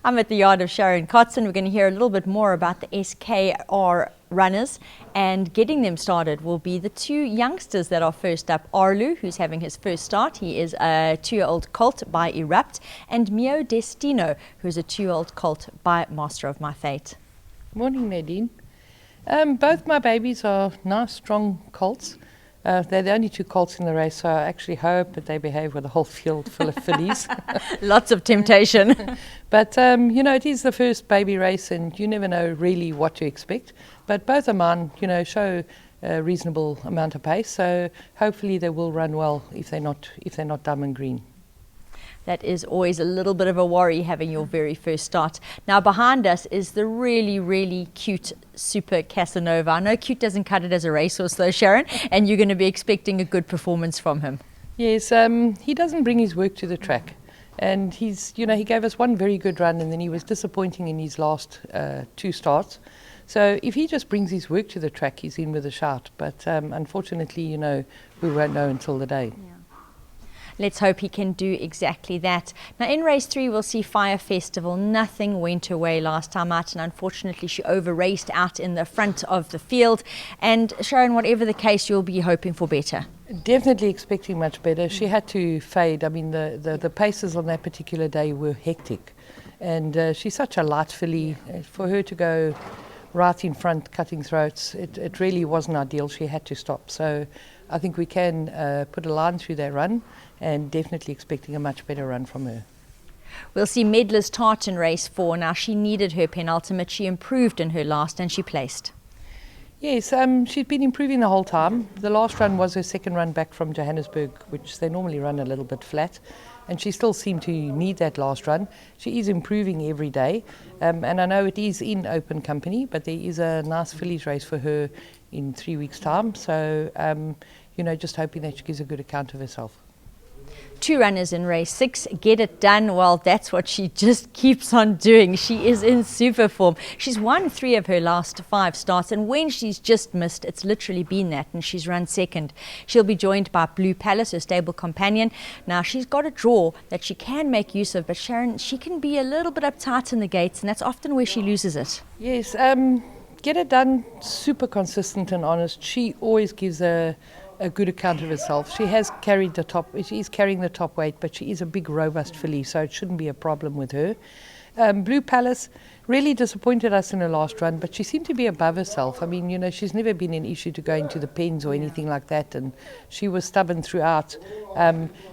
I'm at the yard of Sharon KOTZEN. We're going to hear a little bit more about the SKR runners, and getting them started will be the two youngsters that are first up. Arlu, who's having his first start. He is a 2-year-old colt by Erupt, and Mio Destino, who's a 2-year-old colt by Master of My Fate. Morning, Nadine. Both my babies are nice, strong colts. They're the only two colts in the race, so I actually hope that they behave with a whole field full of fillies. Lots of temptation. But, you know, it is the first baby race and you never know really what to expect. But both of mine, you know, show a reasonable amount of pace, so hopefully they will run well if they're not dumb and green. That is always a little bit of a worry, having your very first start. Now behind us is the really, really cute Super Casanova. I know cute doesn't cut it as a racehorse though, Sharon, and you're going to be expecting a good performance from him. Yes, he doesn't bring his work to the track. And he gave us one very good run and then he was disappointing in his last two starts. So if he just brings his work to the track, he's in with a shout. But unfortunately, you know, we won't know until the day. Yeah. Let's hope he can do exactly that. Now in race 3 we'll see Fire Festival. Nothing went away last time out, and unfortunately she over-raced out in the front of the field. And Sharon, whatever the case, you'll be hoping for better. Definitely expecting much better. She had to fade. I mean, the paces on that particular day were hectic. And she's such a light filly. For her to go right in front, cutting throats, it really wasn't ideal. She had to stop. So I think we can put a line through that run, and definitely expecting a much better run from her. We'll see Midas Tau in race 4. Now she needed her penultimate. She improved in her last and she placed. Yes, she'd been improving the whole time. The last run was her second run back from Johannesburg, which they normally run a little bit flat. And she still seemed to need that last run. She is improving every day. And I know it is in open company, but there is a nice fillies race for her in 3 weeks' time. So, you know, just hoping that she gives a good account of herself. 2 runners in race 6. Get it done. Well, that's what she just keeps on doing. She is in super form. She's won 3 of her last 5 starts, and when she's just missed, it's literally been that, and she's run second. She'll be joined by Blue Palace, her stable companion. Now she's got a draw that she can make use of, but Sharon, she can be a little bit uptight in the gates, and that's often where she loses it. Yes, Get It Done, super consistent and honest. She always gives a good account of herself. She is carrying the top weight, but she is a big, robust filly, so it shouldn't be a problem with her. Blue Palace really disappointed us in her last run, but she seemed to be above herself. I mean, you know, she's never been an issue to go into the pens or anything like that, and she was stubborn throughout.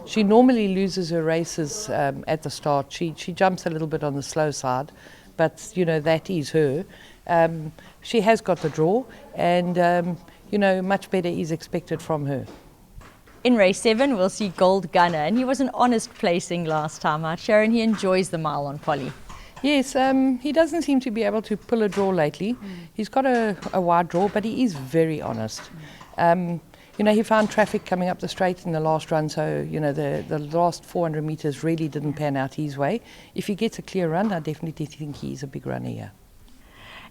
She normally loses her races at the start. She jumps a little bit on the slow side, but, you know, that is her. She has got the draw, and you know, much better is expected from her. In race 7, we'll see Gold Gunner, and he was an honest placing last time out. Sharon, he enjoys the mile on Polly. Yes, he doesn't seem to be able to pull a draw lately. He's got a wide draw, but he is very honest. You know, he found traffic coming up the straight in the last run, so, you know, the last 400 meters really didn't pan out his way. If he gets a clear run, I definitely think he's a big runner here.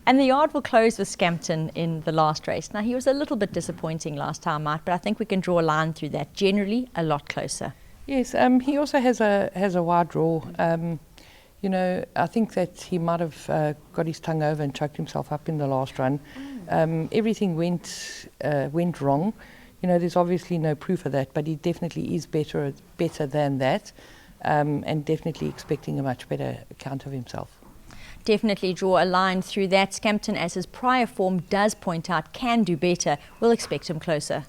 And the yard will close with Scampton in the last race. Now, he was a little bit disappointing last time out, but I think we can draw a line through that. Generally, a lot closer. Yes, he also has a wide draw. You know, I think that he might have got his tongue over and choked himself up in the last run. Everything went wrong. You know, there's obviously no proof of that, but he definitely is better than that, and definitely expecting a much better account of himself. Definitely draw a line through that. Scampton, as his prior form does point out, can do better. We'll expect him closer.